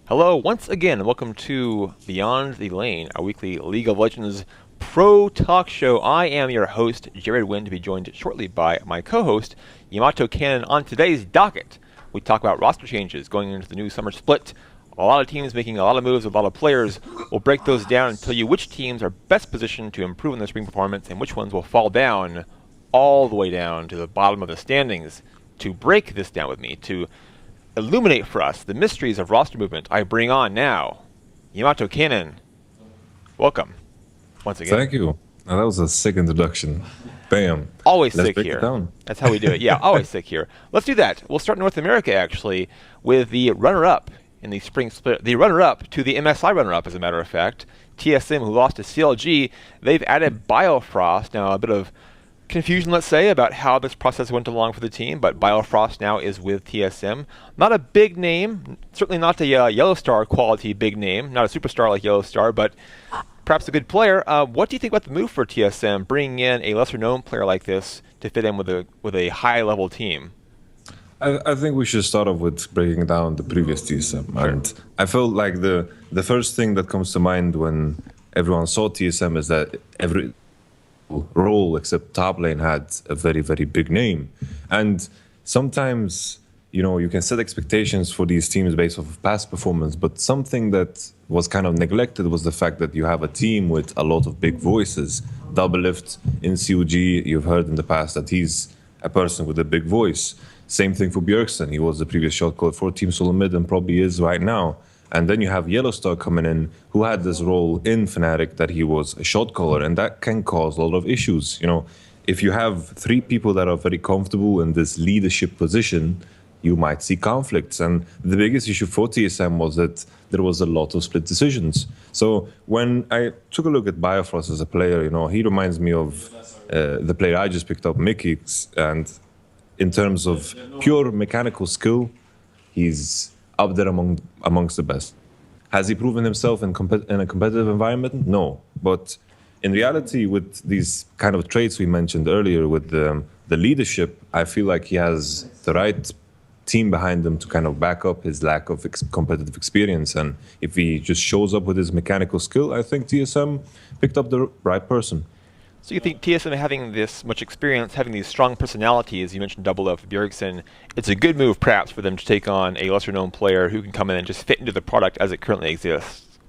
Hello, once again, and welcome to Beyond the Lane, our weekly League of Legends pro talk show. I am your host, Jared Wynn, to be joined shortly by my co-host, Yamato Cannon. On today's docket, we talk about roster changes going into the new summer split. A lot of teams making a lot of moves with a lot of players. We'll break those down and tell you which teams are best positioned to improve in their spring performance and which ones will fall down all the way down to the bottom of the standings. To break this down with me, to illuminate for us the mysteries of roster movement, I bring on now Yamato Cannon. Welcome once again. Thank you. That was a sick introduction. Bam. Always Let's sick break here. it down. That's how we do it. Yeah, always sick here. Let's do that. We'll start in North America, actually, with the runner-up in the spring split. The runner-up to the MSI runner-up, as a matter of fact. TSM, who lost to CLG. They've added Biofrost. Now, a bit of confusion, let's say, about how this process went along for the team, but Biofrost now is with TSM. Not a big name, certainly not a Yellowstar quality big name, not a superstar like Yellowstar, but perhaps a good player. What do you think about the move for TSM, bringing in a lesser-known player like this to fit in with a high-level team? I think we should start off with breaking down the previous TSM. Sure. And I felt like the first thing that comes to mind when everyone saw TSM is that every role except top lane had a very, very big name. And sometimes, you can set expectations for these teams based off of past performance, but something that was kind of neglected was the fact that you have a team with a lot of big voices. Doublelift in COG, you've heard in the past that he's a person with a big voice. Same thing for Bjergsen. He was the previous shot caller for Team Solo Mid and probably is right now. And then you have Yellowstar coming in, who had this role in Fnatic that he was a shot caller, and that can cause a lot of issues. If you have three people that are very comfortable in this leadership position, you might see conflicts. And the biggest issue for TSM was that there was a lot of split decisions. So when I took a look at Biofrost as a player, he reminds me of the player I just picked up, Mickey. And in terms of pure mechanical skill, he's up there amongst the best. Has he proven himself in a competitive environment? No. But in reality, with these kind of traits we mentioned earlier, with the leadership, I feel like he has the right team behind him to kind of back up his lack of competitive experience. And if he just shows up with his mechanical skill, I think TSM picked up the right person. So you think TSM having this much experience, having these strong personalities, you mentioned Doublelift, Bjergsen, it's a good move perhaps for them to take on a lesser-known player who can come in and just fit into the product as it currently exists?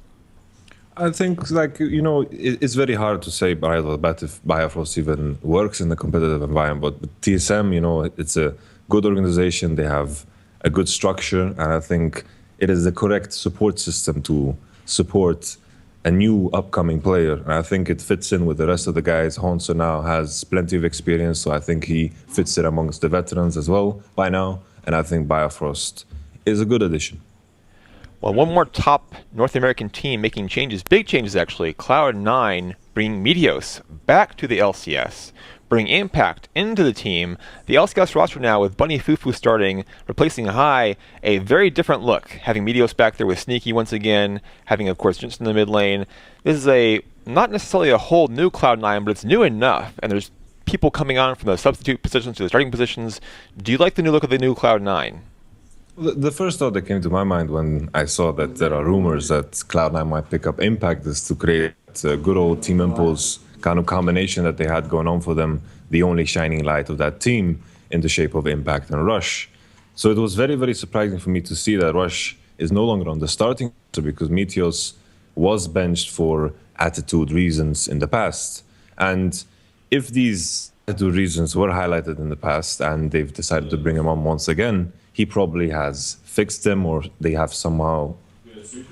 I think, it's very hard to say about if Biofrost even works in the competitive environment. But TSM, it's a good organization. They have a good structure, and I think it is the correct support system to support a new upcoming player. And I think it fits in with the rest of the guys. Honso now has plenty of experience, so I think he fits in amongst the veterans as well by now. And I think Biofrost is a good addition. Well, one more top North American team making changes, big changes actually. Cloud9 bringing Meteos back to the LCS, bring Impact into the team. The LCS roster now with Bunny Fufu starting, replacing High, a very different look. Having Meteos back there with Sneaky once again, having, of course, Jensen in the mid lane. This is not necessarily a whole new Cloud9, but it's new enough, and there's people coming on from the substitute positions to the starting positions. Do you like the new look of the new Cloud9? The first thought that came to my mind when I saw that there are rumors that Cloud9 might pick up Impact is to create a good old Team Impulse kind of combination that they had going on for them, the only shining light of that team in the shape of Impact and Rush. So it was very, very surprising for me to see that Rush is no longer on the starting roster because Meteos was benched for attitude reasons in the past. And if these attitude reasons were highlighted in the past and they've decided to bring him on once again, he probably has fixed them or they have somehow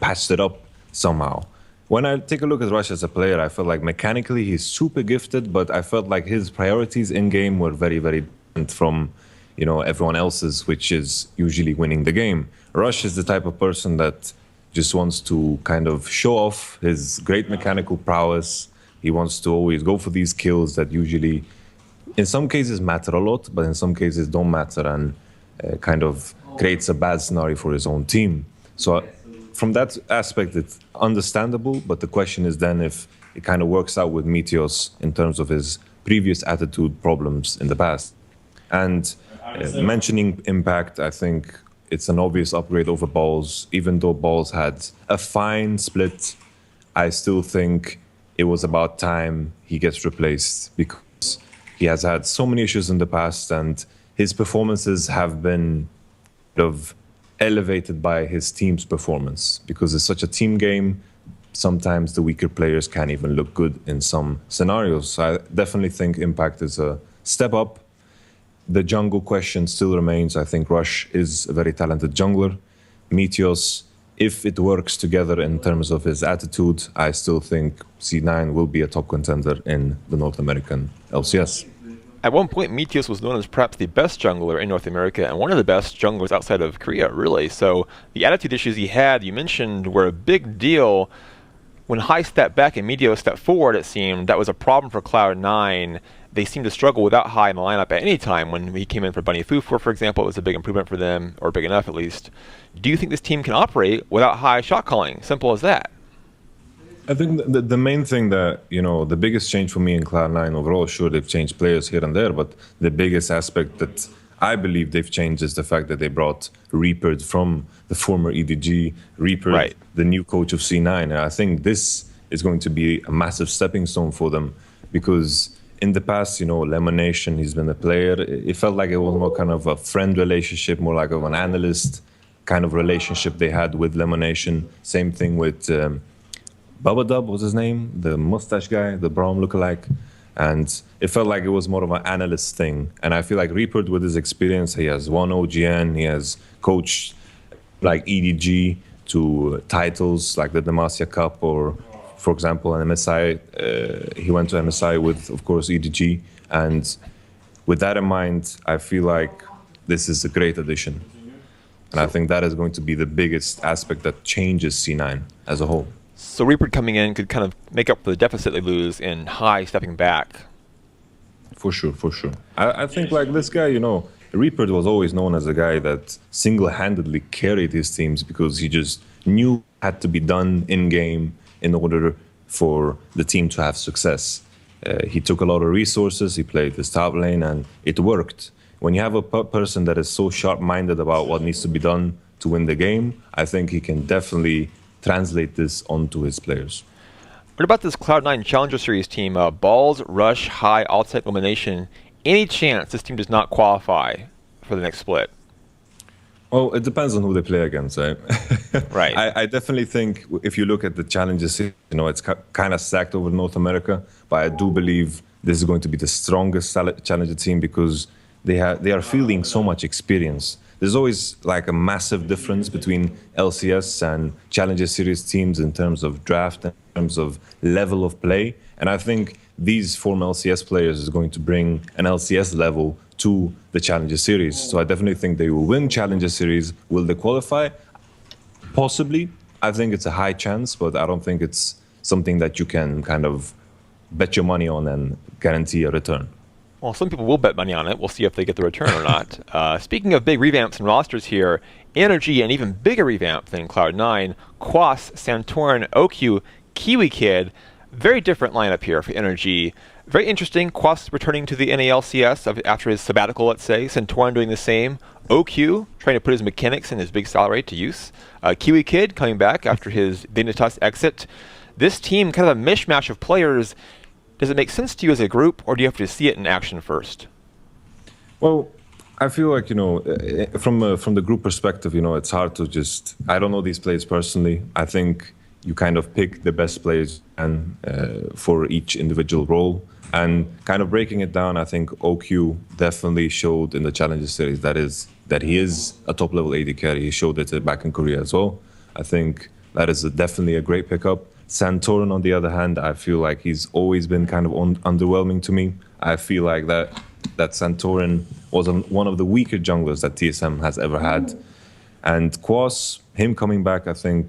patched it up somehow. When I take a look at Rush as a player, I felt like mechanically he's super gifted, but I felt like his priorities in-game were very, very different from, everyone else's, which is usually winning the game. Rush is the type of person that just wants to kind of show off his great mechanical prowess. He wants to always go for these kills that usually, in some cases, matter a lot, but in some cases don't matter and kind of creates a bad scenario for his own team. So from that aspect, it's understandable, but the question is then if it kind of works out with Meteos in terms of his previous attitude problems in the past. And mentioning Impact, I think it's an obvious upgrade over Balls. Even though Balls had a fine split, I still think it was about time he gets replaced because he has had so many issues in the past and his performances have been kind of elevated by his team's performance because it's such a team game. Sometimes the weaker players can't even look good in some scenarios. So I definitely think Impact is a step up. The jungle question still remains. I think Rush is a very talented jungler. Meteos, if it works together in terms of his attitude, I still think C9 will be a top contender in the North American LCS. At one point, Meteos was known as perhaps the best jungler in North America and one of the best junglers outside of Korea, really. So the attitude issues he had, you mentioned, were a big deal. When High stepped back and Meteos stepped forward, it seemed that was a problem for Cloud9. They seemed to struggle without High in the lineup at any time. When he came in for Bunny Fufor, for example, it was a big improvement for them, or big enough at least. Do you think this team can operate without High shot calling? Simple as that. I think the main thing that, the biggest change for me in Cloud9 overall, sure, they've changed players here and there, but the biggest aspect that I believe they've changed is the fact that they brought Reaper from the former EDG, Reaper, right, the new coach of C9. And I think this is going to be a massive stepping stone for them because in the past, Lemonation, he's been a player. It felt like it was more kind of a friend relationship, more like of an analyst kind of relationship they had with Lemonation. Same thing with Bubba Dub was his name, the mustache guy, the Braum lookalike. And it felt like it was more of an analyst thing. And I feel like Reaper, with his experience, he has won OGN, he has coached like EDG to titles like the Demacia Cup or, for example, an MSI. He went to MSI with, of course, EDG. And with that in mind, I feel like this is a great addition. And I think that is going to be the biggest aspect that changes C9 as a whole. So Reaper coming in could kind of make up for the deficit they lose in High stepping back. For sure, for sure. I think like this guy, Reaper was always known as a guy that single-handedly carried his teams because he just knew had to be done in-game in order for the team to have success. He took a lot of resources, he played his top lane, and it worked. When you have a person that is so sharp-minded about what needs to be done to win the game, I think he can definitely translate this onto his players. What about this Cloud9 Challenger Series team? Balls, Rush, High, Altec, Elimination. Any chance this team does not qualify for the next split? Well, it depends on who they play against, right? Right. I definitely think if you look at the challenges, it's kind of stacked over North America, but I do believe this is going to be the strongest challenger team because they are fielding so much experience. There's always like a massive difference between LCS and Challenger Series teams in terms of draft, in terms of level of play. And I think these former LCS players is going to bring an LCS level to the Challenger Series. So I definitely think they will win Challenger Series. Will they qualify? Possibly. I think it's a high chance, but I don't think it's something that you can kind of bet your money on and guarantee a return. Well, some people will bet money on it. We'll see if they get the return or not. Speaking of big revamps and rosters here, Energy, an even bigger revamp than Cloud9, Quas, Santorin, OQ, Kiwi Kid. Very different lineup here for Energy. Very interesting. Quas returning to the NALCS after his sabbatical, let's say. Santorin doing the same. OQ trying to put his mechanics and his big salary to use. Kiwi Kid coming back after his Dignitas exit. This team, kind of a mishmash of players. Does it make sense to you as a group, or do you have to see it in action first? Well, I feel like, from the group perspective, it's hard to just... I don't know these players personally. I think you kind of pick the best players and for each individual role. And kind of breaking it down, I think OQ definitely showed in the Challenger Series that he is a top-level AD carry. He showed it back in Korea as well. I think that is definitely a great pickup. Santorin, on the other hand, I feel like he's always been kind of underwhelming to me. I feel like that Santorin was one of the weaker junglers that TSM has ever had. And Quas, him coming back, I think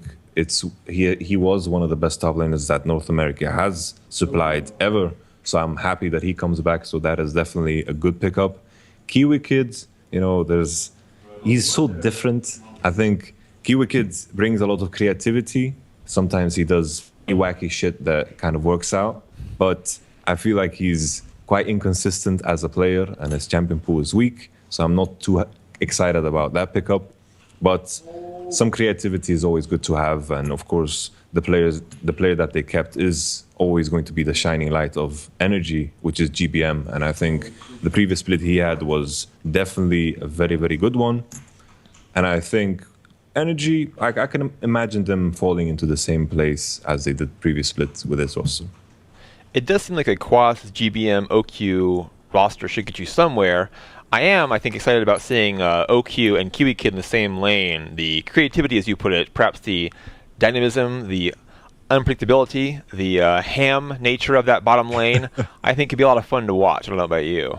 he was one of the best top laners that North America has supplied ever. So I'm happy that he comes back. So that is definitely a good pickup. Kiwi Kids, he's so different. I think Kiwi Kids brings a lot of creativity. Sometimes he does wacky shit that kind of works out, but I feel like he's quite inconsistent as a player and his champion pool is weak, so I'm not too excited about that pickup. But some creativity is always good to have, and of course, the player that they kept is always going to be the shining light of energy, which is GBM. And I think the previous split he had was definitely a very, very good one. And I think energy, I can imagine them falling into the same place as they did previous split with this roster. It does seem like a Quas GBM OQ roster should get you somewhere. I think, excited about seeing OQ and Kiwi Kid in the same lane. The creativity, as you put it, perhaps the dynamism, the unpredictability, the ham nature of that bottom lane, I think could be a lot of fun to watch. I don't know about you.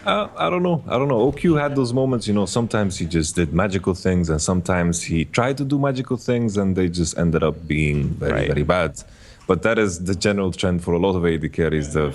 I don't know. OQ had those moments, sometimes he just did magical things and sometimes he tried to do magical things and they just ended up being very, very bad. But that is the general trend for a lot of AD carries. A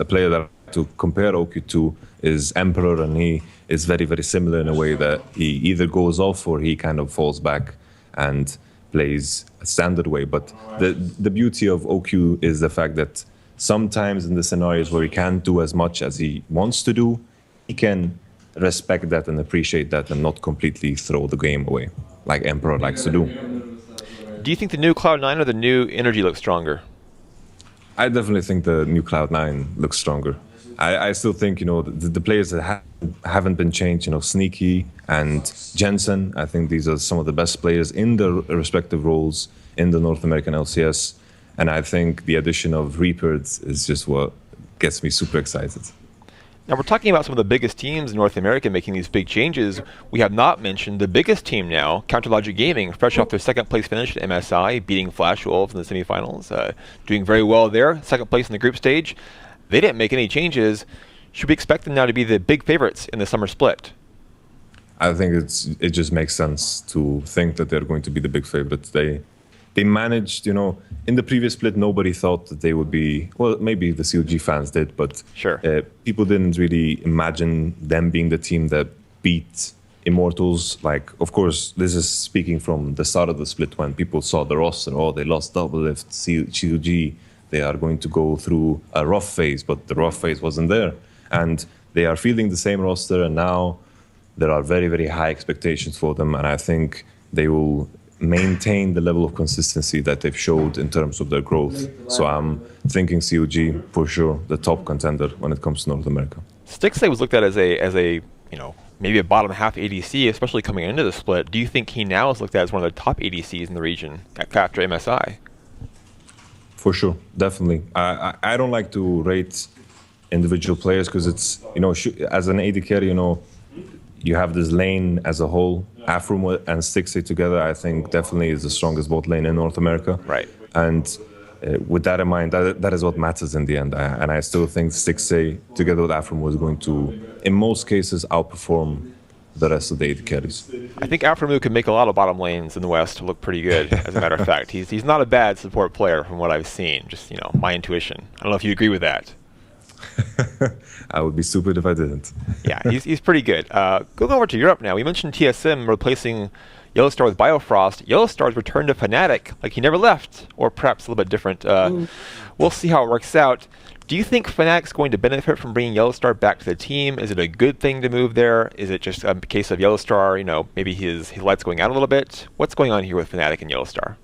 player that to compare OQ to is Emperor, and he is very, very similar in a way that he either goes off or he kind of falls back and plays a standard way. But the beauty of OQ is the fact that sometimes in the scenarios where he can't do as much as he wants to do, he can respect that and appreciate that and not completely throw the game away, like Emperor likes to do. Do you think the new Cloud9 or the new Energy looks stronger? I definitely think the new Cloud9 looks stronger. I still think, the players that haven't been changed, Sneaky and Jensen, I think these are some of the best players in their respective roles in the North American LCS. And I think the addition of Reapers is just what gets me super excited. Now, we're talking about some of the biggest teams in North America making these big changes. We have not mentioned the biggest team now, CounterLogic Gaming, fresh off their second place finish at MSI, beating Flash Wolves in the semifinals, doing very well there, second place in the group stage. They didn't make any changes. Should we expect them now to be the big favorites in the summer split? I think it just makes sense to think that they're going to be the big favorites. They managed, in the previous split, nobody thought that they would be, well, maybe the COG fans did, but sure. People didn't really imagine them being the team that beat Immortals. Like, of course, this is speaking from the start of the split when people saw the roster, they lost Doublelift, COG, they are going to go through a rough phase, but the rough phase wasn't there. And they are fielding the same roster, and now there are very, very high expectations for them, and I think they will maintain the level of consistency that they've showed in terms of their growth. So I'm thinking COG for sure the top contender when it comes to North America. Stixxay was looked at as a maybe a bottom half ADC, especially coming into the split. Do you think he now is looked at as one of the top ADCs in the region after MSI? For sure, definitely. I don't like to rate individual players because it's as an AD carry, you have this lane as a whole. Afrum and Stixxay together, I think, definitely is the strongest bot lane in North America. Right. And with that in mind, that is what matters in the end. And I still think Stixxay together with Afrum was going to, in most cases, outperform the rest of the AD carries. I think Aframu can make a lot of bottom lanes in the West look pretty good, as a matter of fact. He's not a bad support player from what I've seen, just, my intuition. I don't know if you agree with that. I would be stupid if I didn't. Yeah, he's pretty good. Going over to Europe now, we mentioned TSM replacing Yellowstar with Biofrost. Yellowstar's returned to Fnatic, like he never left, or perhaps a little bit different. We'll see how it works out. Do you think Fnatic's going to benefit from bringing Yellowstar back to the team? Is it a good thing to move there? Is it just a case of Yellowstar, maybe his light's going out a little bit? What's going on here with Fnatic and Yellowstar?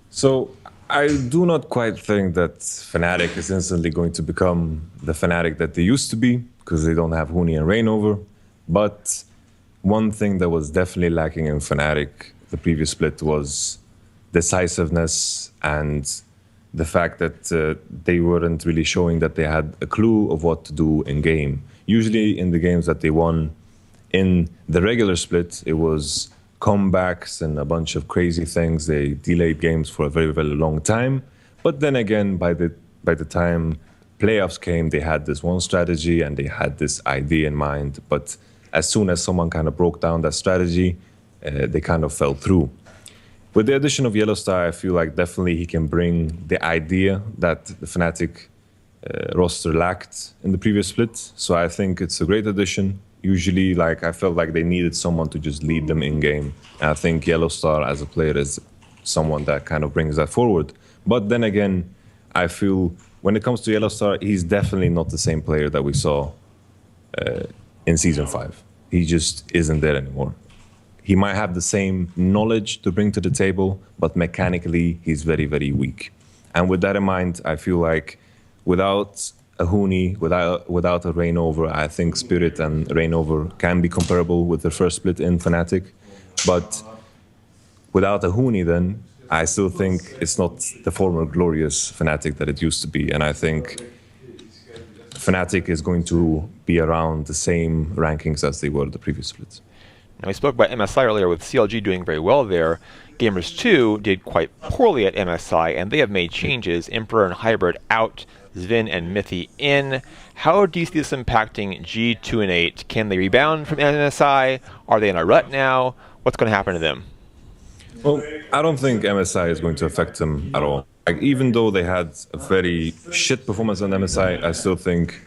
So I do not quite think that Fnatic is instantly going to become the Fnatic that they used to be, because they don't have Huni and Reignover. But one thing that was definitely lacking in Fnatic the previous split was decisiveness and the fact that they weren't really showing that they had a clue of what to do in game. Usually in the games that they won in the regular split, it was comebacks and a bunch of crazy things. They delayed games for a very, very long time. But then again, by the time playoffs came, they had this one strategy and they had this idea in mind. But as soon as someone kind of broke down that strategy, they kind of fell through. With the addition of Yellowstar, I feel like definitely he can bring the idea that the Fnatic roster lacked in the previous split. So I think it's a great addition. Usually, I felt like they needed someone to just lead them in game. And I think Yellowstar as a player is someone that kind of brings that forward. But then again, I feel when it comes to Yellowstar, he's definitely not the same player that we saw in Season 5. He just isn't there anymore. he might have the same knowledge to bring to the table, but mechanically he's very, very weak. And with that in mind, I feel like without a Huni, without a Reignover, I think Spirit and Reignover can be comparable with the first split in Fnatic. But without a Huni, then I still think it's not the former glorious Fnatic that it used to be. And I think Fnatic is going to be around the same rankings as they were the previous splits. Now, we spoke about MSI earlier with CLG doing very well there. Gamers 2 did quite poorly at MSI, and they have made changes. Emperor and Hybrid out, Zven and Mithy in. How do you see this impacting G2 and 8? Can they rebound from MSI? Are they in a rut now? What's going to happen to them? Well, I don't think MSI is going to affect them at all. Like, even though they had a very shit performance on MSI, I still think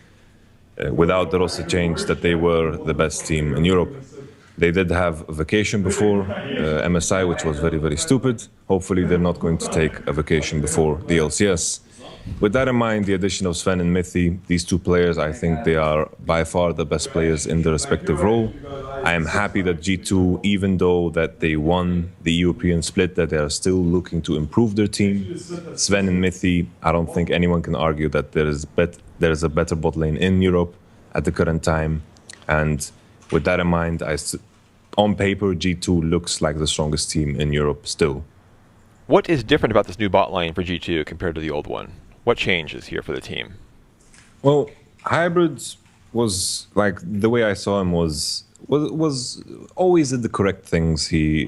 without the roster change that they were the best team in Europe. They did have a vacation before MSI, which was very, very stupid. Hopefully they're not going to take a vacation before the LCS. With that in mind, the addition of Sven and Mithy, these two players, I think they are by far the best players in their respective role. I am happy that G2, even though that they won the European split, that they are still looking to improve their team. Sven and Mithy, I don't think anyone can argue that there is a better bot lane in Europe at the current time. And with that in mind, on paper, G2 looks like the strongest team in Europe still. What is different about this new bot lane for G2 compared to the old one? What changes here for the team? Well, Hybrid was, like, the way I saw him was always did the correct things. He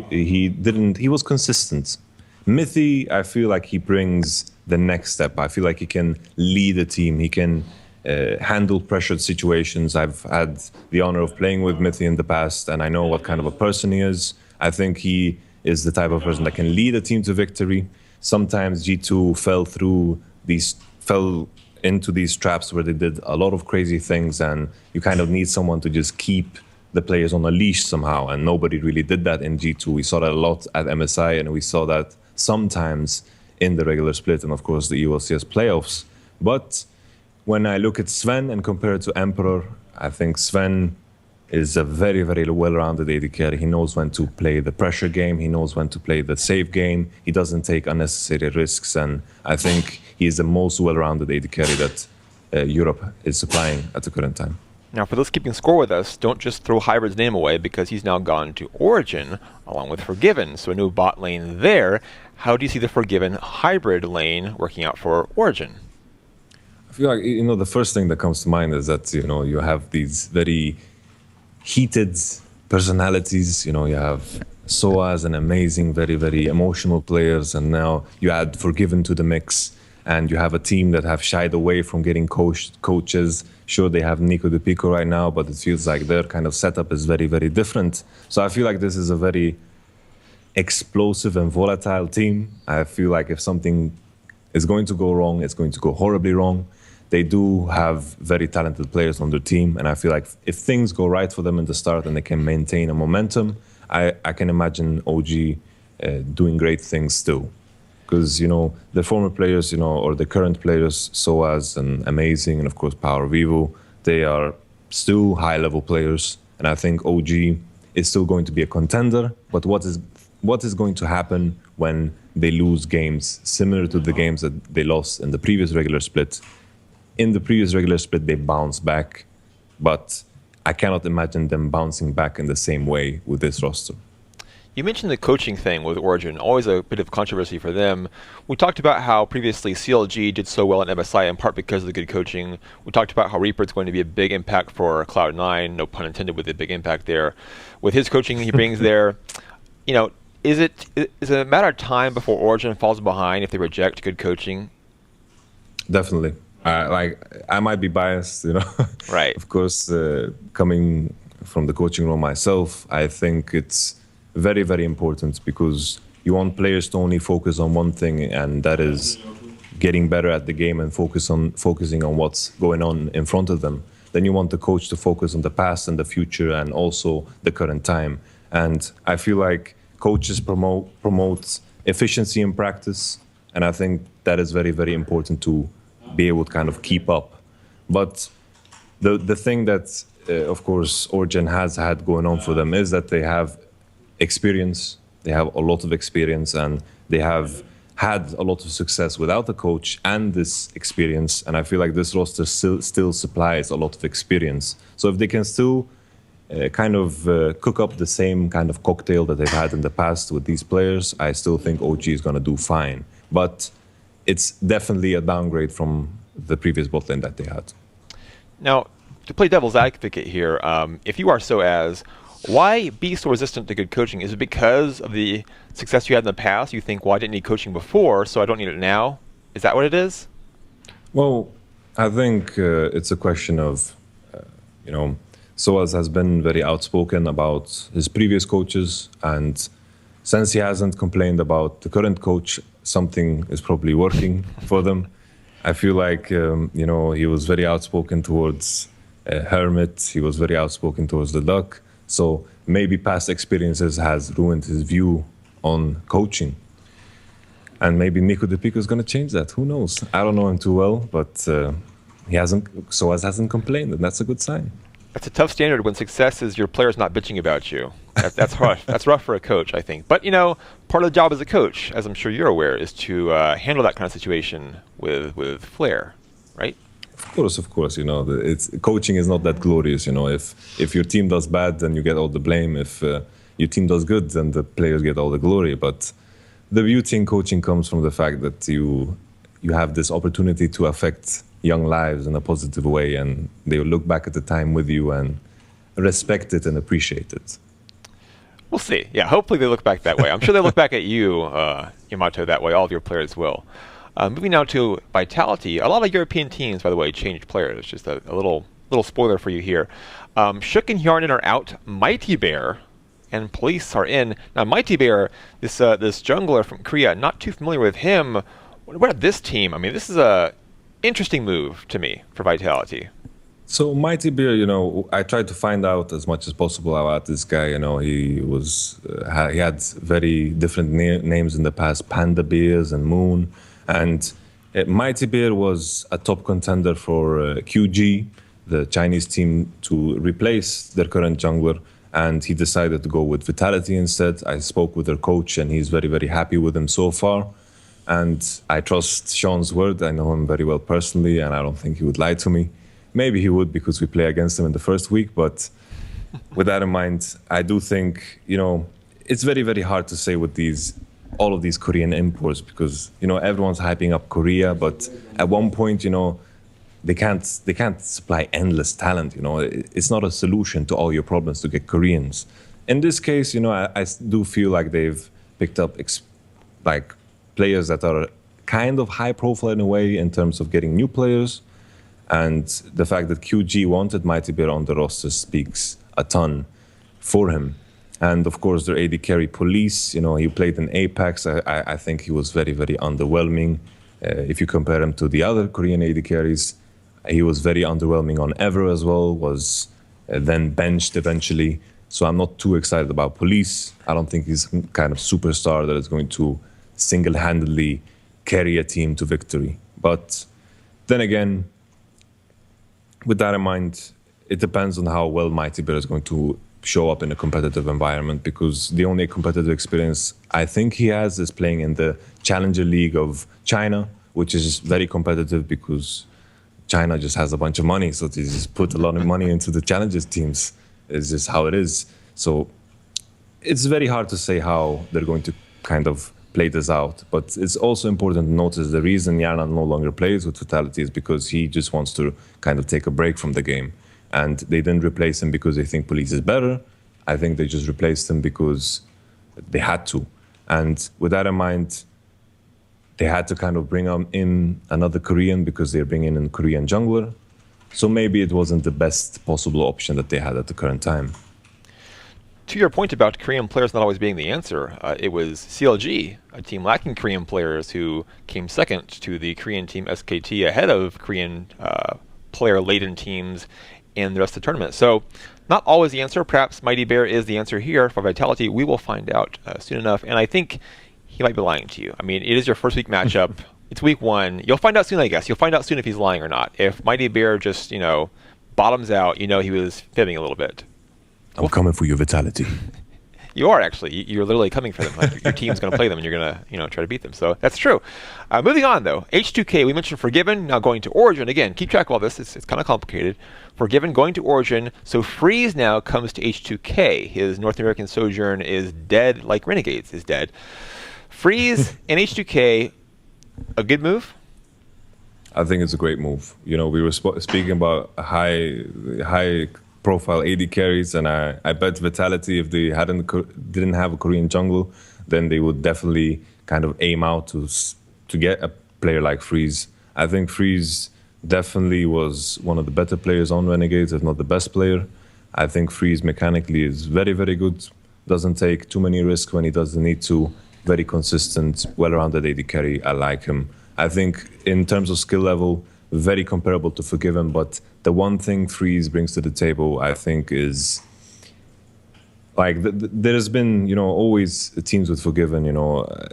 was consistent. Mithy, I feel like he brings the next step. I feel like he can lead a team. He can handle pressured situations. I've had the honor of playing with Mithy in the past, and I know what kind of a person he is. I think he is the type of person that can lead a team to victory. Sometimes G2 fell into these traps where they did a lot of crazy things, and you kind of need someone to just keep the players on a leash somehow, and nobody really did that in G2. We saw that a lot at MSI, and we saw that sometimes in the regular split and of course the ULCS playoffs. But when I look at Sven and compare it to Emperor, I think Sven is a very, very well-rounded AD carry. He knows when to play the pressure game. He knows when to play the safe game. He doesn't take unnecessary risks. And I think he is the most well-rounded AD carry that Europe is supplying at the current time. Now, for those keeping score with us, don't just throw Hybrid's name away because he's now gone to Origin along with Forgiven. So a new bot lane there. How do you see the Forgiven Hybrid lane working out for Origin? I feel like, the first thing that comes to mind is that, you have these very heated personalities. You have Soaz, an amazing, very, very emotional players, and now you add Forgiven to the mix, and you have a team that have shied away from getting coaches. Sure, they have Nico De Pico right now, but it feels like their kind of setup is very, very different. So I feel like this is a very explosive and volatile team. I feel like if something is going to go wrong, it's going to go horribly wrong. They do have very talented players on their team, and I feel like if things go right for them in the start and they can maintain a momentum, I can imagine OG doing great things still. Because, the former players, or the current players, Soaz and Amazing, and of course Power Vivo, they are still high-level players, and I think OG is still going to be a contender. But what is going to happen when they lose games similar to the games that they lost in the previous regular split? In the previous regular split, they bounced back, but I cannot imagine them bouncing back in the same way with this roster. You mentioned the coaching thing with Origin, always a bit of controversy for them. We talked about how previously CLG did so well at MSI in part because of the good coaching. We talked about how Reaper's going to be a big impact for Cloud9, no pun intended with a big impact there. With his coaching he brings there, is it a matter of time before Origin falls behind if they reject good coaching? Definitely. I might be biased, Right. Of course, coming from the coaching role myself, I think it's very, very important because you want players to only focus on one thing, and that is getting better at the game and focusing on what's going on in front of them. Then you want the coach to focus on the past and the future and also the current time. And I feel like coaches promote efficiency in practice, and I think that is very, very important to be able to kind of keep up. But the thing that, of course, Origin has had going on for them is that they have experience. They have a lot of experience, and they have had a lot of success without a coach and this experience. And I feel like this roster still supplies a lot of experience. So if they can still cook up the same kind of cocktail that they've had in the past with these players, I still think OG is going to do fine. But it's definitely a downgrade from the previous bot lane that they had. Now, to play devil's advocate here, if you are so as, why be so resistant to good coaching? Is it because of the success you had in the past? You think, well, I didn't need coaching before, so I don't need it now? Is that what it is? Well, I think it's a question of, Soaz has been very outspoken about his previous coaches, and since he hasn't complained about the current coach, something is probably working for them. I feel like, he was very outspoken towards Hermit. He was very outspoken towards the Duck. So maybe past experiences has ruined his view on coaching. And maybe Nico De Pico is going to change that. Who knows? I don't know him too well, but Soaz hasn't complained, and that's a good sign. That's a tough standard when success is your players not bitching about you. That's rough. That's rough for a coach, I think. But, part of the job as a coach, as I'm sure you're aware, is to handle that kind of situation with flair, right? Of course. Coaching is not that glorious. If your team does bad, then you get all the blame. If your team does good, then the players get all the glory. But the beauty in coaching comes from the fact that you have this opportunity to affect young lives in a positive way, and they will look back at the time with you and respect it and appreciate it. We'll see. Yeah, hopefully they look back that way. I'm sure they look back at you, Yamato, that way. All of your players will. Moving now to Vitality. A lot of European teams, by the way, changed players. Just a little spoiler for you here. Shook and Hjarnan are out. Mighty Bear and Police are in. Now, Mighty Bear, this jungler from Korea, not too familiar with him. What about this team? I mean, this is a interesting move to me for Vitality. So Mighty Bear, I tried to find out as much as possible about this guy. He was he had very different names in the past, Panda Bears and Moon. And Mighty Bear was a top contender for QG, the Chinese team, to replace their current jungler. And he decided to go with Vitality instead. I spoke with their coach, and he's very, very happy with him so far. And I trust Sean's word. I know him very well personally, and I don't think he would lie to me. Maybe he would, because we play against him in the first week. But with that in mind, I do think, it's very, very hard to say with all of these Korean imports, because, everyone's hyping up Korea. But at one point, they can't supply endless talent. It's not a solution to all your problems to get Koreans. In this case, I do feel like they've picked up players that are kind of high profile in a way in terms of getting new players. And the fact that QG wanted Mighty Bear on the roster speaks a ton for him. And of course, their AD carry Police, he played in Apex. I think he was very, very underwhelming. If you compare him to the other Korean AD carries, he was very underwhelming on Ever as well, was then benched eventually. So I'm not too excited about Police. I don't think he's kind of superstar that is going to single-handedly carry a team to victory. But then again, with that in mind, it depends on how well Mighty Bear is going to show up in a competitive environment, because the only competitive experience I think he has is playing in the Challenger League of China, which is very competitive because China just has a bunch of money. So they just put a lot of money into the Challengers teams. It's just how it is. So it's very hard to say how they're going to kind of play this out. But it's also important to notice the reason Hjarnan no longer plays with Vitality is because he just wants to kind of take a break from the game. And they didn't replace him because they think Police is better. I think they just replaced him because they had to. And with that in mind, they had to kind of bring in another Korean because they're bringing in a Korean jungler. So maybe it wasn't the best possible option that they had at the current time. To your point about Korean players not always being the answer, it was CLG, a team lacking Korean players, who came second to the Korean team SKT ahead of Korean player-laden teams in the rest of the tournament. So not always the answer. Perhaps Mighty Bear is the answer here for Vitality. We will find out soon enough. And I think he might be lying to you. I mean, it is your first week matchup. It's week one. You'll find out soon, I guess. You'll find out soon if he's lying or not. If Mighty Bear just, bottoms out, he was fibbing a little bit. I'm coming for your Vitality. You are actually. You're literally coming for them. Like your team's going to play them, and you're going to, try to beat them. So that's true. Moving on though, H2K. We mentioned Forgiven. Now going to Origin again. Keep track of all this. It's kind of complicated. Forgiven going to Origin. So Freeze now comes to H2K. His North American sojourn is dead, like Renegades is dead. Freeze and H2K. A good move. I think it's a great move. We were speaking about high profile AD carries, and I bet Vitality, if they didn't have a Korean jungle, then they would definitely kind of aim out to get a player like Freeze. I think Freeze definitely was one of the better players on Renegades, if not the best player. I think Freeze mechanically is very, very good. Doesn't take too many risks when he doesn't need to. Very consistent, well-rounded AD carry. I like him. I think in terms of skill level, very comparable to Forgiven, but the one thing Freeze brings to the table, I think, is like there's been, always teams with Forgiven,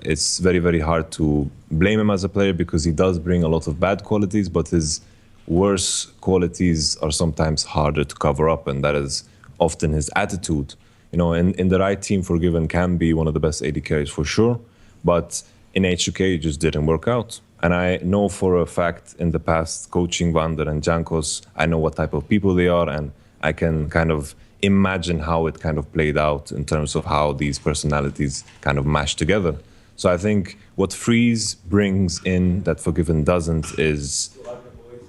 it's very, very hard to blame him as a player because he does bring a lot of bad qualities, but his worse qualities are sometimes harder to cover up, and that is often his attitude. In the right team, Forgiven can be one of the best AD carries for sure, but in H2K, it just didn't work out. And I know for a fact in the past, coaching Vander and Jankos, I know what type of people they are, and I can kind of imagine how it kind of played out in terms of how these personalities kind of mashed together. So I think what Freeze brings in that Forgiven doesn't is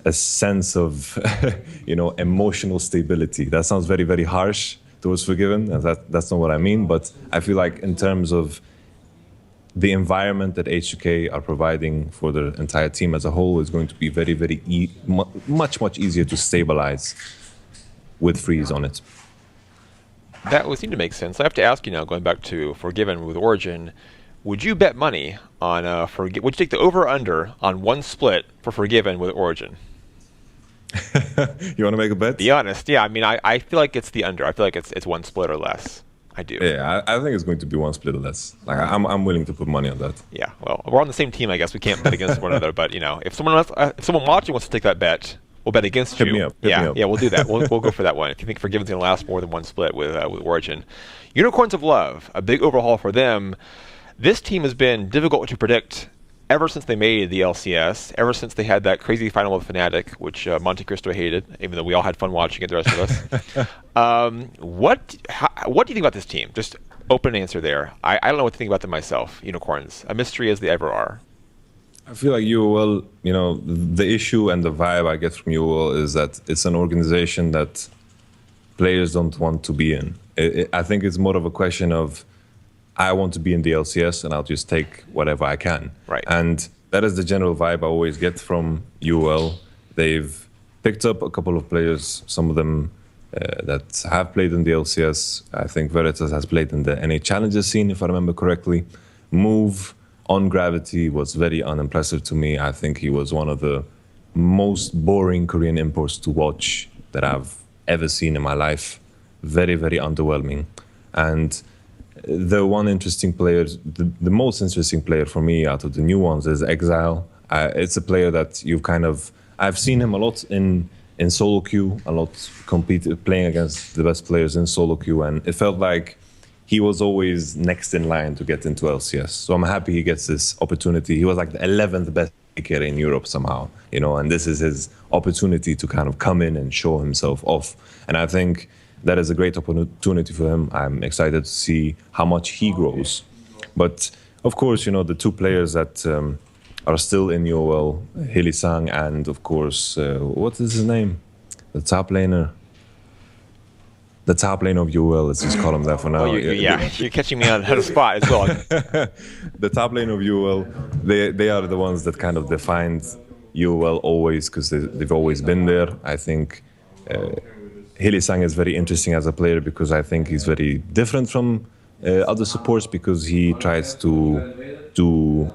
a sense of, emotional stability. That sounds very, very harsh towards Forgiven, and that's not what I mean, but I feel like in terms of the environment that H2K are providing for the entire team as a whole is going to be very, very much easier to stabilize with Freeze on it. That would seem to make sense. I have to ask you now, going back to Forgiven with Origin, would you bet money on would you take the over/under on one split for Forgiven with Origin? You want to make a bet? Be honest. Yeah, I mean, I feel like it's the under. I feel like it's one split or less. I do. Yeah, I think it's going to be one split or less. Like I'm willing to put money on that. Yeah, well, we're on the same team, I guess. We can't bet against one another, but if someone watching wants to take that bet, we'll bet against you. Hit me up. Yeah, we'll do that. We'll go for that one. If you think Forgiven's going to last more than one split with Origin. Unicorns of Love, a big overhaul for them. This team has been difficult to predict ever since they made the LCS, ever since they had that crazy final with Fnatic, which Monte Cristo hated, even though we all had fun watching it, the rest of us. What do you think about this team? Just open answer there. I don't know what to think about them myself, Unicorns. A mystery as they ever are. I feel like UOL, the issue and the vibe I get from UOL is that it's an organization that players don't want to be in. I think it's more of a question of, I want to be in the LCS and I'll just take whatever I can. Right. And that is the general vibe I always get from UOL. They've picked up a couple of players, some of them that have played in the LCS. I think Veritas has played in the NA Challenges scene, if I remember correctly. Move on Gravity was very unimpressive to me. I think he was one of the most boring Korean imports to watch that I've ever seen in my life. Very, very underwhelming. And the one interesting player, the most interesting player for me out of the new ones is Exile. It's a player that I've seen him a lot in solo queue, a lot playing against the best players in solo queue, and it felt like he was always next in line to get into LCS. So I'm happy he gets this opportunity. He was like the 11th best picker in Europe somehow, and this is his opportunity to kind of come in and show himself off. And I think that is a great opportunity for him. I'm excited to see how much he grows. But of course, the two players that are still in UOL, Hilisang and of course, what is his name? The top laner. The top lane of UOL, let's just call him that for now. You're catching me on a spot as well. The top lane of UOL, they are the ones that kind of defined UOL always, because they've always been there. I think Hilisang is very interesting as a player because I think he's very different from other supports because he tries to do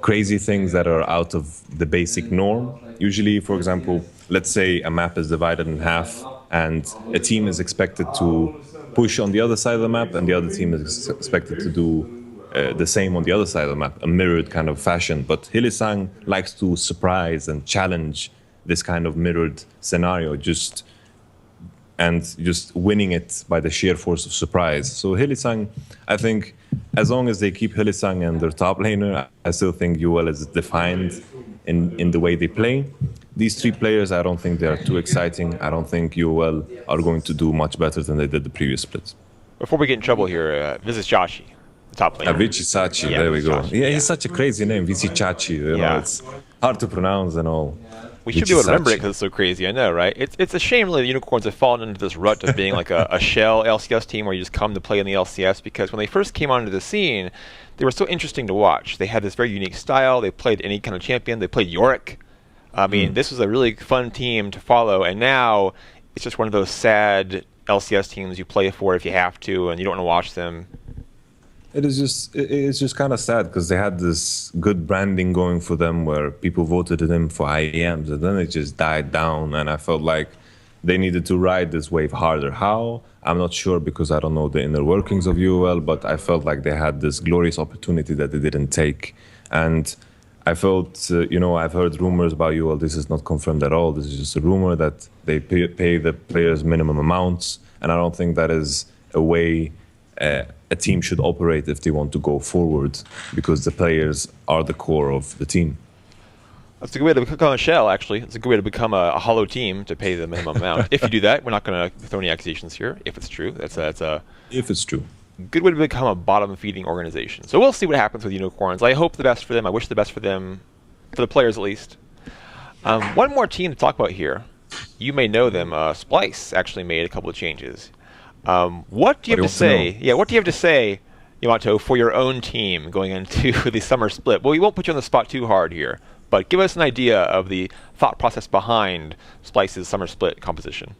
crazy things that are out of the basic norm. Usually, for example, let's say a map is divided in half and a team is expected to push on the other side of the map and the other team is expected to do the same on the other side of the map, a mirrored kind of fashion. But Hilisang likes to surprise and challenge this kind of mirrored scenario. and just winning it by the sheer force of surprise. So Hylissang, I think, as long as they keep Hylissang and their top laner, I still think UL is defined in the way they play. These three players, I don't think they are too exciting. I don't think UL are going to do much better than they did the previous splits. Before we get in trouble here, this is Chachi, the top laner. Vici Yeah, there we go. Chachi, Yeah, he's such a crazy name, Vici Chachi. You know, it's hard to pronounce and all. We should be able to remember it because it's so crazy. I know, right? It's a shame really the Unicorns have fallen into this rut of being like a shell LCS team where you just come to play in the LCS, because when they first came onto the scene, they were so interesting to watch. They had this very unique style. They played any kind of champion. They played Yorick. I mean, this was a really fun team to follow, and now it's just one of those sad LCS teams you play for if you have to and you don't want to watch them. It's just kind of sad because they had this good branding going for them where people voted them for IEMs, and then it just died down, and I felt like they needed to ride this wave harder. How? I'm not sure because I don't know the inner workings of UL, but I felt like they had this glorious opportunity that they didn't take. And I felt, I've heard rumors about UL. This is not confirmed at all. This is just a rumor that they pay the players minimum amounts, and I don't think that is a way a team should operate if they want to go forward, because the players are the core of the team. That's a good way to become a shell, actually. It's a good way to become a hollow team to pay the minimum amount. If you do that, we're not going to throw any accusations here. If it's true, that's a if it's true. Good way to become a bottom-feeding organization. So we'll see what happens with Unicorns. I hope the best for them. I wish the best for them, for the players at least. One more team to talk about here. You may know them. Splice actually made a couple of changes. What do you have to say? Yeah, what do you have to say, Yamato, for your own team going into the summer split? Well, we won't put you on the spot too hard here, but give us an idea of the thought process behind Splice's summer split composition.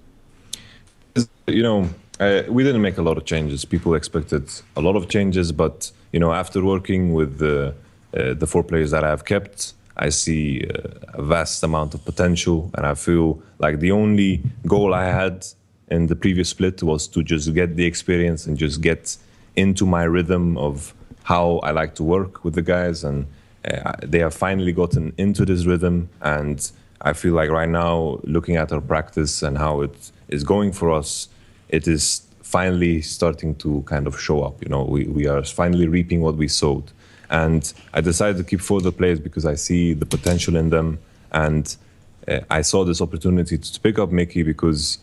We didn't make a lot of changes. People expected a lot of changes, but after working with the 4 players that I've kept, I see a vast amount of potential, and I feel like the only goal I had in the previous split was to just get the experience and just get into my rhythm of how I like to work with the guys, and they have finally gotten into this rhythm. And I feel like right now, looking at our practice and how it is going for us, it is finally starting to kind of show up. We are finally reaping what we sowed. And I decided to keep 4 of the players because I see the potential in them. And I saw this opportunity to pick up Mickey because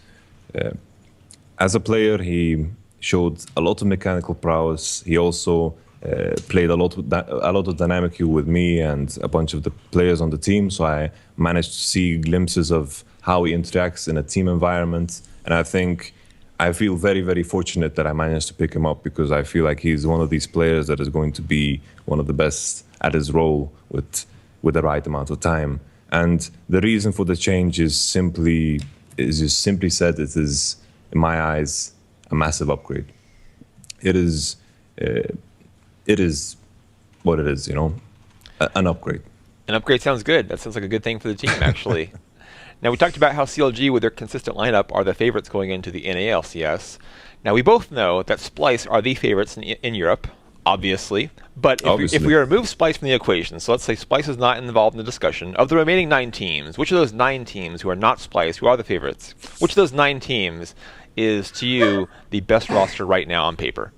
as a player, he showed a lot of mechanical prowess. He also played a lot of dynamic with me and a bunch of the players on the team. So I managed to see glimpses of how he interacts in a team environment. And I feel very, very fortunate that I managed to pick him up, because I feel like he's one of these players that is going to be one of the best at his role with the right amount of time. And the reason for the change is simply said, it is, in my eyes, a massive upgrade. It is what it is, an upgrade. An upgrade sounds good. That sounds like a good thing for the team, actually. Now, we talked about how CLG, with their consistent lineup, are the favorites going into the NALCS. Now, we both know that Splice are the favorites in Europe, obviously. But if we remove Splice from the equation, so let's say Splice is not involved in the discussion, of the remaining 9 teams, which of those 9 teams who are not Splice, who are the favorites, which of those 9 teams is, to you, the best roster right now on paper?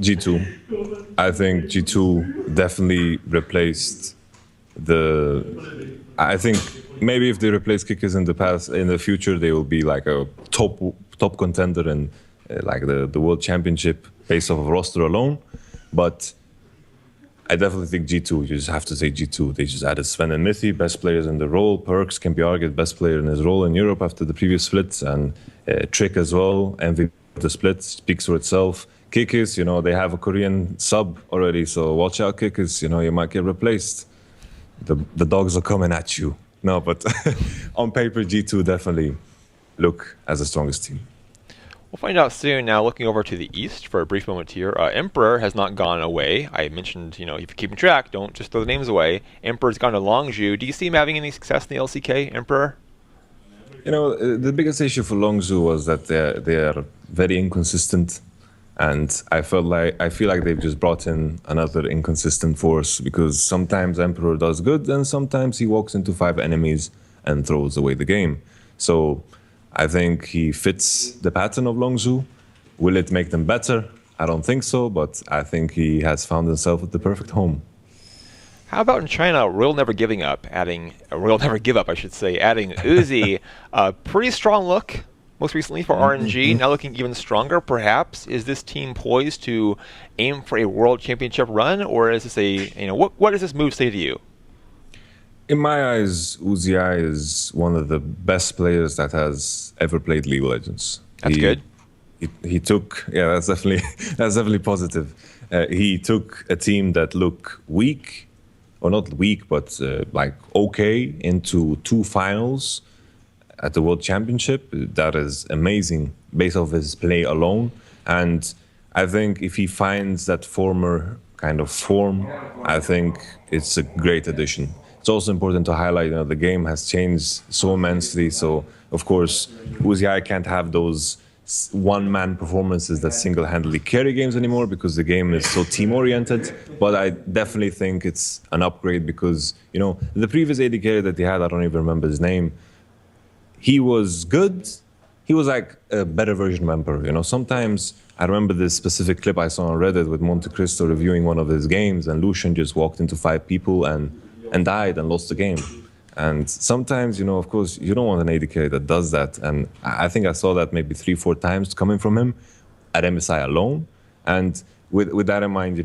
G2. I think G2 definitely replaced I think maybe if they replace Kickers in the future, they will be like a top contender in like the World Championship based off of roster alone. But I definitely think G2, you just have to say G2. They just added Sven and Mithy, best players in the role. Perks can be argued best player in his role in Europe after the previous splits, and Trick as well. MVP of the split speaks for itself. Kickers, they have a Korean sub already, so watch out, Kickers. You might get replaced. The dogs are coming at you. No, but on paper, G2 definitely look as the strongest team. We'll find out soon. Now, looking over to the east for a brief moment here, Emperor has not gone away. I mentioned, if you're keeping track, don't just throw the names away. Emperor's gone to Longzhou. Do you see him having any success in the LCK, Emperor? The biggest issue for Longzhou was that they are very inconsistent. And I feel like they've just brought in another inconsistent force, because sometimes Emperor does good and sometimes he walks into 5 enemies and throws away the game. So I think he fits the pattern of Longzhou. Will it make them better? I don't think so, but I think he has found himself at the perfect home. How about in China, Royal Never Giving Up, adding Royal Never Give Up, I should say, adding Uzi, a pretty strong look most recently for RNG, now looking even stronger, perhaps. Is this team poised to aim for a world championship run, or is this what does this move say to you? In my eyes, Uzi is one of the best players that has ever played League of Legends. That's good. He took, yeah, that's definitely that's definitely positive. He took a team that looked weak, or not weak, but like okay, into two finals at the World Championship. That is amazing based off his play alone. And I think if he finds that former kind of form, I think it's a great addition. It's also important to highlight, the game has changed so immensely. So, of course, Uzi can't have those one-man performances that single-handedly carry games anymore because the game is so team-oriented. But I definitely think it's an upgrade because, the previous AD carry that he had, I don't even remember his name, he was good. He was like a better version of Emperor. Sometimes I remember this specific clip I saw on Reddit with Monte Cristo reviewing one of his games, and Lucian just walked into 5 people and died and lost the game. And sometimes, of course, you don't want an AD carry that does that. And I think I saw that maybe 3-4 times coming from him at MSI alone. And with that in mind,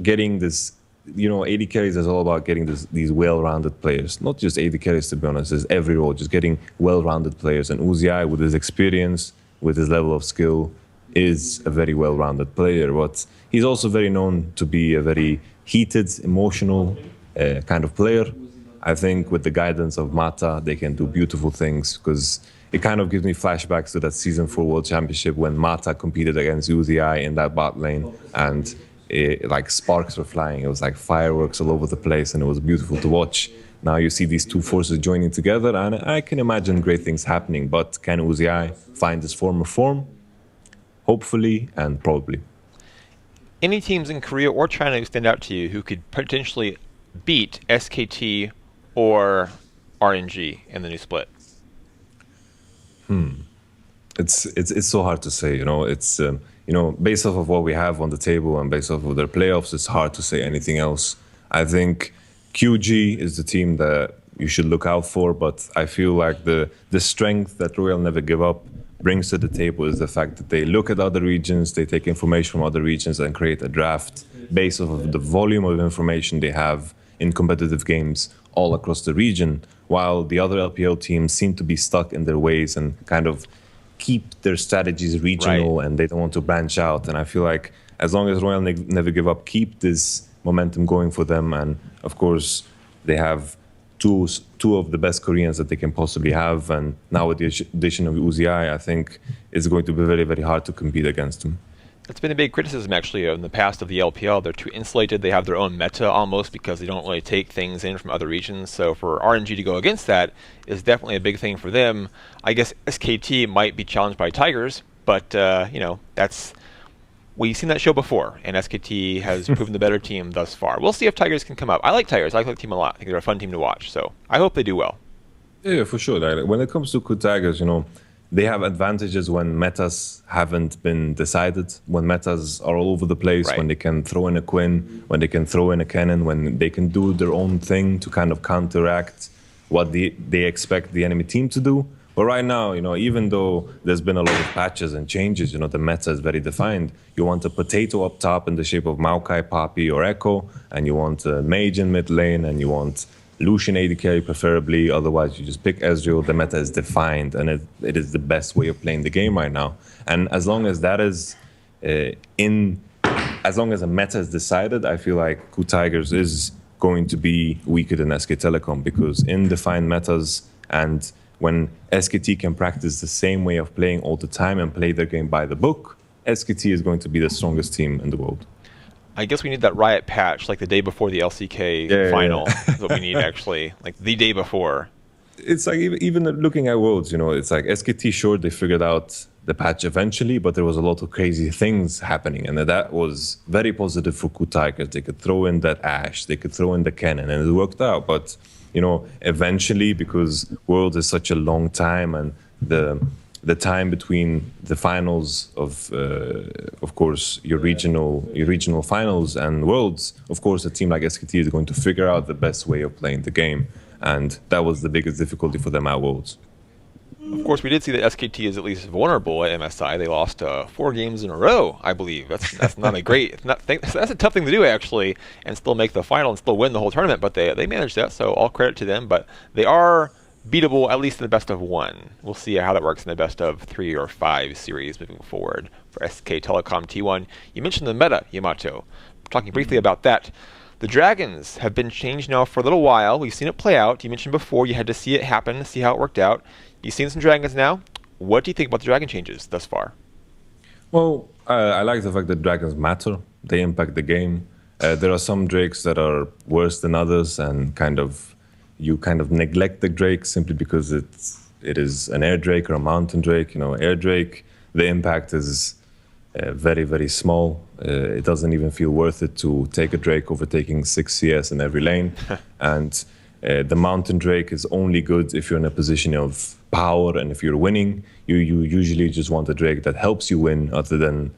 getting this, AD carries is all about getting these well-rounded players. Not just AD carries, to be honest, it's every role, just getting well-rounded players. And Uzi, with his experience, with his level of skill, is a very well-rounded player. But he's also very known to be a very heated, emotional kind of player. I think with the guidance of Mata, they can do beautiful things because it kind of gives me flashbacks to that Season 4 World Championship when Mata competed against Uzi in that bot lane and like sparks were flying. It was like fireworks all over the place and it was beautiful to watch. Now you see these two forces joining together and I can imagine great things happening. But can Uzi find his former form? Hopefully and probably. Any teams in Korea or China who stand out to you who could potentially beat SKT or RNG in the new split? It's so hard to say. It's based off of what we have on the table and based off of their playoffs, it's hard to say anything else. I think QG is the team that you should look out for, but I feel like the strength that Royal Never Give Up brings to the table is the fact that they look at other regions, they take information from other regions and create a draft based off of the volume of information they have in competitive games all across the region, while the other LPL teams seem to be stuck in their ways and kind of keep their strategies regional, right, and they don't want to branch out. And I feel like as long as Royal Never Give Up keep this momentum going for them, and of course they have two of the best Koreans that they can possibly have, and now with the addition of Uzi, I think it's going to be very, very hard to compete against them. It's been a big criticism, actually, in the past of the LPL. They're too insulated. They have their own meta, almost, because they don't really take things in from other regions. So for RNG to go against that is definitely a big thing for them. I guess SKT might be challenged by Tigers, but, we've seen that show before, and SKT has proven the better team thus far. We'll see if Tigers can come up. I like Tigers. I like the team a lot. I think they're a fun team to watch, so I hope they do well. Yeah, for sure. Like, when it comes to Tigers, they have advantages when metas haven't been decided, when metas are all over the place, right, when they can throw in a Quinn, when they can throw in a Cannon, when they can do their own thing to kind of counteract what they expect the enemy team to do. But right now, even though there's been a lot of patches and changes, the meta is very defined. You want a potato up top in the shape of Maokai, Poppy, or Echo, and you want a mage in mid lane, and you want Lucian AD carry preferably, otherwise you just pick Ezreal. The meta is defined, and it is the best way of playing the game right now. And as long as that is as long as a meta is decided, I feel like Tigers is going to be weaker than SK Telecom, because in defined metas, and when SKT can practice the same way of playing all the time and play their game by the book, SKT is going to be the strongest team in the world. I guess we need that Riot patch, like the day before the LCK final. Is what we need, actually, like the day before. It's like even looking at Worlds, it's like SKT, sure, they figured out the patch eventually, but there was a lot of crazy things happening, and that was very positive for Tigers. They could throw in that Ashe, they could throw in the Cannon, and it worked out. But eventually, because World is such a long time and the time between the finals of course, your regional finals and worlds. Of course, a team like SKT is going to figure out the best way of playing the game, and that was the biggest difficulty for them at worlds. Of course, we did see that SKT is at least vulnerable at MSI. They lost 4 games in a row, I believe. That's not a great. That's a tough thing to do, actually, and still make the final and still win the whole tournament. But they managed that, so all credit to them. But they are beatable, at least in the best of 1. We'll see how that works in the best of 3 or 5 series moving forward for SK Telecom T1. You mentioned the meta, Yamato. Talking briefly about that. The Dragons have been changed now for a little while. We've seen it play out. You mentioned before you had to see it happen, see how it worked out. You've seen some Dragons now. What do you think about the Dragon changes thus far? Well, I like the fact that Dragons matter. They impact the game. There are some Drakes that are worse than others, and you neglect the Drake simply because it is an Air Drake or a Mountain Drake. Air Drake, the impact is very, very small. It doesn't even feel worth it to take a Drake over taking 6 CS in every lane. And the Mountain Drake is only good if you're in a position of power, and if you're winning, you usually just want a Drake that helps you win, other than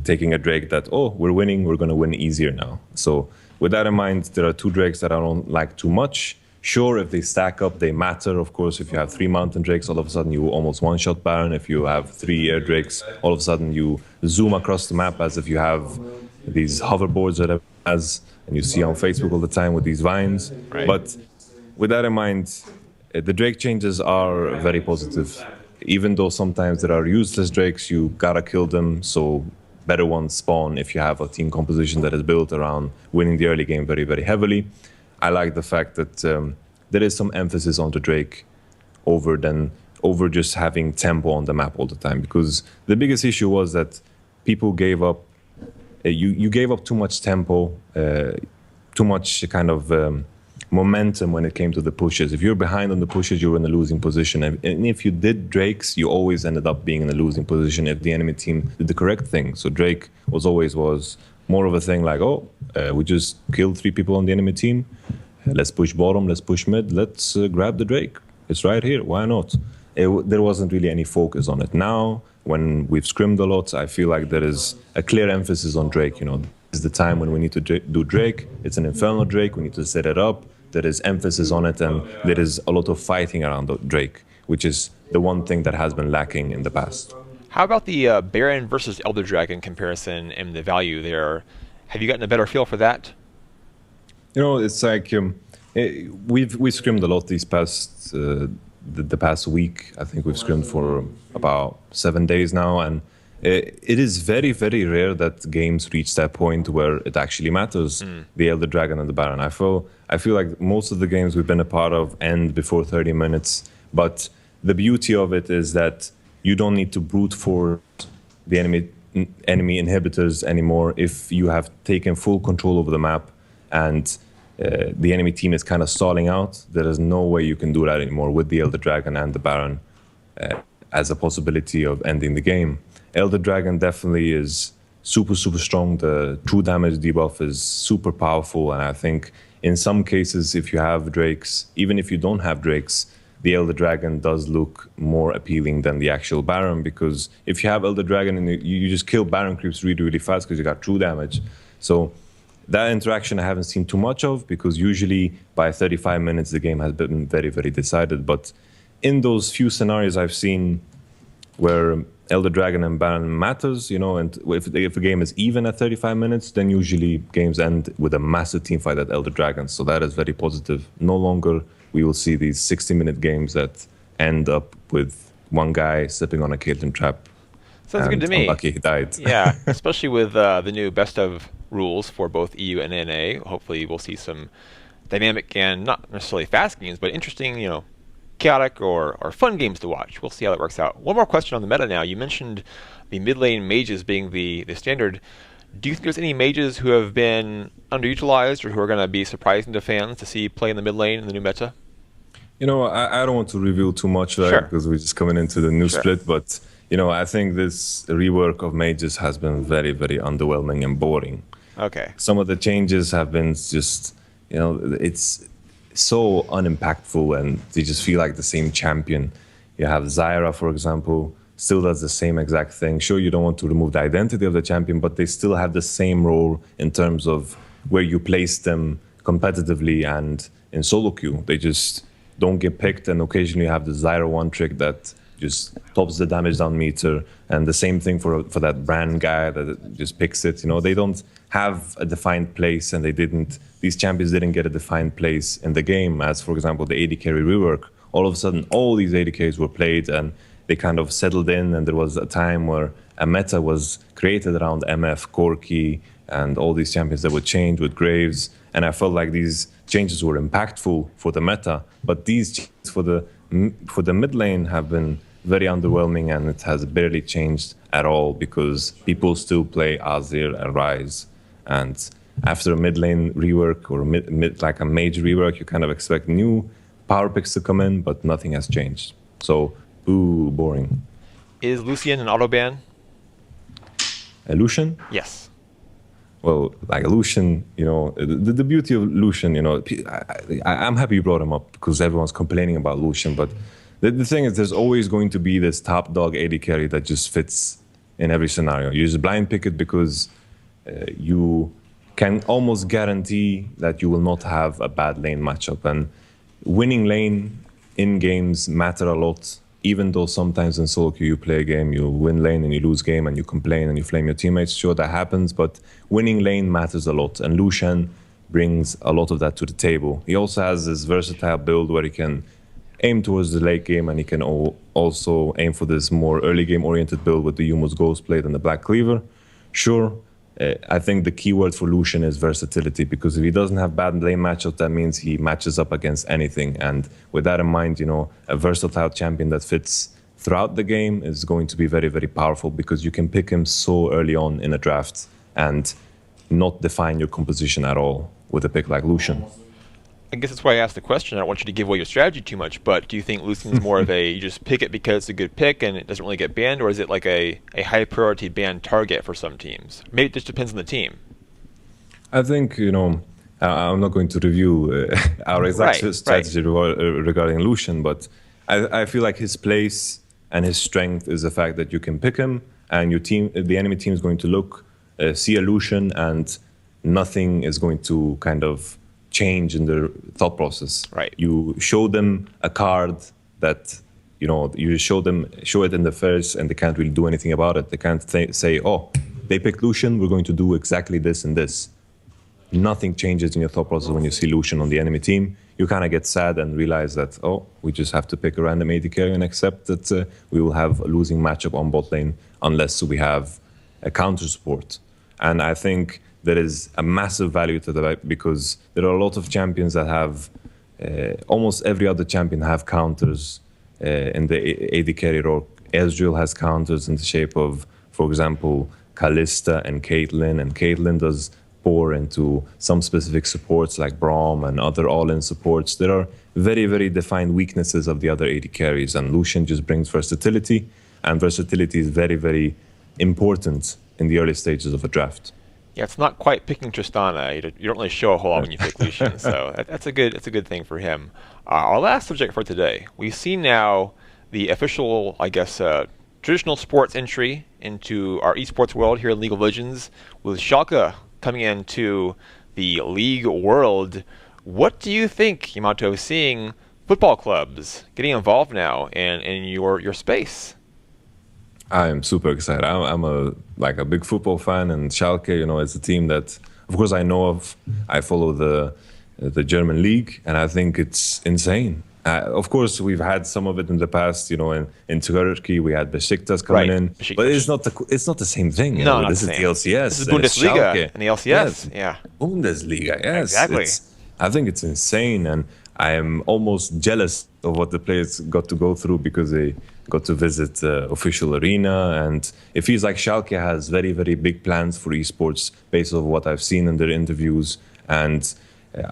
taking a Drake that, oh, we're winning, we're going to win easier now. So with that in mind, there are 2 Drakes that I don't like too much. Sure, if they stack up, they matter. Of course, if you have 3 Mountain Drakes, all of a sudden you almost one-shot Baron. If you have 3 Air Drakes, all of a sudden you zoom across the map as if you have these hoverboards that and you see on Facebook all the time with these vines. Right. But with that in mind, the Drake changes are very positive. Even though sometimes there are useless Drakes, you gotta kill them, so better ones spawn if you have a team composition that is built around winning the early game very, very heavily. I like the fact that there is some emphasis on the Drake over just having tempo on the map all the time, because the biggest issue was that people gave up. You gave up too much tempo, too much momentum when it came to the pushes. If you're behind on the pushes, you're in a losing position. And if you did Drakes, you always ended up being in a losing position if the enemy team did the correct thing. So Drake was more of a thing like, we just killed 3 people on the enemy team. Let's push bottom, let's push mid, let's grab the Drake. It's right here, why not? There wasn't really any focus on it. Now, when we've scrimmed a lot, I feel like there is a clear emphasis on Drake. This is the time when we need to do Drake. It's an Infernal Drake, we need to set it up. There is emphasis on it, and there is a lot of fighting around the Drake, which is the one thing that has been lacking in the past. How about the Baron versus Elder Dragon comparison and the value there? Have you gotten a better feel for that? It's like we've scrimmed a lot these past the past week. I think we've scrimmed for about 7 days now, and it is very, very rare that games reach that point where it actually matters. The Elder Dragon and the Baron. I feel like most of the games we've been a part of end before 30 minutes, but the beauty of it is that you don't need to brute force the enemy inhibitors anymore if you have taken full control over the map and the enemy team is kind of stalling out. There is no way you can do that anymore with the Elder Dragon and the Baron as a possibility of ending the game. Elder Dragon definitely is super, super strong. The true damage debuff is super powerful, and I think in some cases, if you have Drakes, even if you don't have Drakes, the Elder Dragon does look more appealing than the actual Baron, because if you have Elder Dragon and you just kill Baron creeps really, really fast because you got true damage. So that interaction I haven't seen too much of, because usually by 35 minutes the game has been very, very decided. But in those few scenarios I've seen where Elder Dragon and Baron matters, and if a game is even at 35 minutes, then usually games end with a massive team fight at Elder Dragon. So that is very positive. No longer we will see these 60-minute games that end up with one guy stepping on a Caitlyn trap. Sounds good to me. Unlucky he died. Yeah, especially with the new best of rules for both EU and NA. Hopefully we'll see some dynamic and not necessarily fast games, but interesting, chaotic or fun games to watch. We'll see how that works out. One more question on the meta now. You mentioned the mid lane mages being the standard. Do you think there's any mages who have been underutilized or who are going to be surprising to fans to see play in the mid lane in the new meta? I don't want to reveal too much, right? Sure. Because we're just coming into the new split. But, I think this rework of mages has been very, very underwhelming and boring. Okay. Some of the changes have been just, it's so unimpactful, and they just feel like the same champion. You have Zaira, for example, still does the same exact thing. Sure, you don't want to remove the identity of the champion, but they still have the same role in terms of where you place them competitively and in solo queue. They just don't get picked, and occasionally you have the Zaira one trick that just tops the damage down meter, and the same thing for that brand guy that just picks it. They don't have a defined place, and these champions didn't get a defined place in the game, as for example the AD carry rework. All of a sudden all these AD carries were played and they kind of settled in, and there was a time where a meta was created around MF, Corki, and all these champions that would change with Graves, and I felt like these changes were impactful for the meta, but these changes for the mid lane have been very underwhelming, and it has barely changed at all because people still play Azir and Ryze. And after a mid lane rework or like a major rework, you kind of expect new power picks to come in, but nothing has changed. So, boo, boring. Is Lucian an auto ban? Lucian? Yes. Well, like Lucian, the beauty of Lucian, I'm happy you brought him up because everyone's complaining about Lucian, but the thing is, there's always going to be this top dog AD carry that just fits in every scenario. You just blind pick it because you can almost guarantee that you will not have a bad lane matchup. And winning lane in games matter a lot, even though sometimes in solo queue you play a game, you win lane and you lose game and you complain and you flame your teammates. Sure, that happens, but winning lane matters a lot. And Lucian brings a lot of that to the table. He also has this versatile build where he can aim towards the late game, and he can also aim for this more early game oriented build with the Yumo's Ghost Blade and the Black Cleaver. Sure, I think the key word for Lucian is versatility, because if he doesn't have bad lane matchups, that means he matches up against anything. And with that in mind, a versatile champion that fits throughout the game is going to be very, very powerful, because you can pick him so early on in a draft and not define your composition at all with a pick like Lucian. I guess that's why I asked the question. I don't want you to give away your strategy too much, but do you think Lucian's more of you just pick it because it's a good pick and it doesn't really get banned, or is it like a high priority ban target for some teams? Maybe it just depends on the team. I think, I'm not going to review our exact strategy regarding Lucian, but I feel like his place and his strength is the fact that you can pick him, and the enemy team is going to look, see a Lucian, and nothing is going to kind of change in their thought process. Right. You show them a card that, you show it in the first, and they can't really do anything about it. They can't say, oh, they picked Lucian, we're going to do exactly this and this. Nothing changes in your thought process when you see Lucian on the enemy team. You kind of get sad and realize that, oh, we just have to pick a random AD carry and accept that we will have a losing matchup on bot lane unless we have a counter support. And I think there is a massive value to that, because there are a lot of champions that have, almost every other champion have counters in the AD carry role. Ezreal has counters in the shape of, for example, Kalista and Caitlyn does pour into some specific supports like Braum and other all-in supports. There are very, very defined weaknesses of the other AD carries, and Lucian just brings versatility, and versatility is very, very important in the early stages of a draft. Yeah, it's not quite picking Tristana. You don't really show a whole lot when you pick Lucian, so that's a good thing for him. Our last subject for today, we've seen now the official, I guess, traditional sports entry into our esports world here in League of Legends, with Schalke coming into the league world. What do you think, Yamato, seeing football clubs getting involved now in your space? I'm super excited. I'm a big football fan, and Schalke, it's a team that, of course, I know of. I follow the German league, and I think it's insane. Of course, we've had some of it in the past. In Turkey, we had Besiktas coming in, Besiktas. but it's not the same thing. No, this is the LCS. This is Bundesliga and the LCS. Yes. Yeah, Bundesliga. Yes, exactly. I think it's insane, and I am almost jealous of what the players got to go through, because they got to visit the official arena, and it feels like Schalke has very, very big plans for esports based on what I've seen in their interviews. And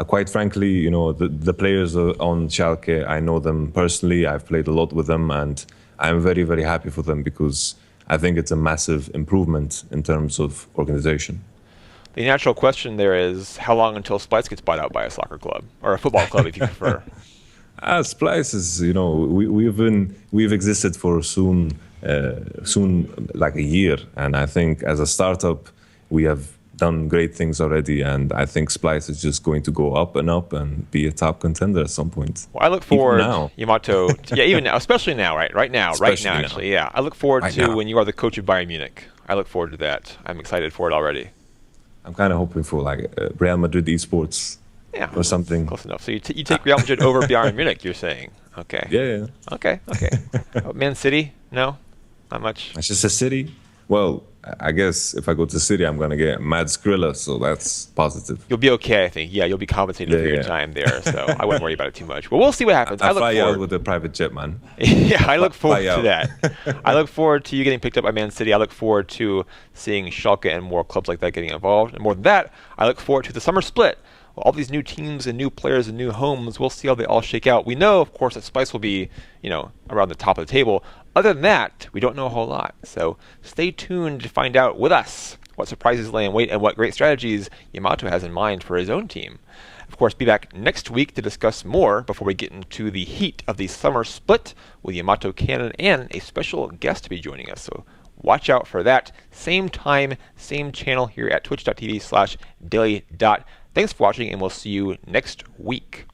quite frankly, the players on Schalke, I know them personally. I've played a lot with them, and I'm very, very happy for them, because I think it's a massive improvement in terms of organization. The natural question there is, how long until Splice gets bought out by a soccer club, or a football club if you prefer? Splice is, we've existed for soon like a year, and I think as a startup, we have done great things already, and I think Splice is just going to go up and up and be a top contender at some point. Well, I look Even forward, now. Yamato. Yeah, even now, especially now, right? Right now, Especially now. actually. Yeah, I look forward Right to now. when you are the coach of Bayern Munich. I look forward to that. I'm excited for it already. I'm kind of hoping for like Real Madrid esports Yeah, or something. close enough. So you take Real Madrid over Bayern Munich, you're saying? Okay. Yeah. Okay. Oh, Man City? No, not much. It's just a city. Well, I guess if I go to City, I'm gonna get Mad Skrilla, so that's positive. You'll be okay, I think. Yeah, you'll be compensated for your Yeah. time there, so I wouldn't worry about it too much. But we'll see what happens. I I look fly out forward. with a private jet, man. Yeah, I look forward Fly to out. that. I look forward to you getting picked up by Man City. I look forward to seeing Schalke and more clubs like that getting involved. And more than that, I look forward to the summer split. All these new teams and new players and new homes, we'll see how they all shake out. We know, of course, that Spice will be, around the top of the table. Other than that, we don't know a whole lot. So stay tuned to find out with us what surprises lay in wait and what great strategies Yamato has in mind for his own team. Of course, be back next week to discuss more before we get into the heat of the summer split with Yamato Cannon and a special guest to be joining us. So watch out for that. Same time, same channel here at twitch.tv/daily. Thanks for watching, and we'll see you next week.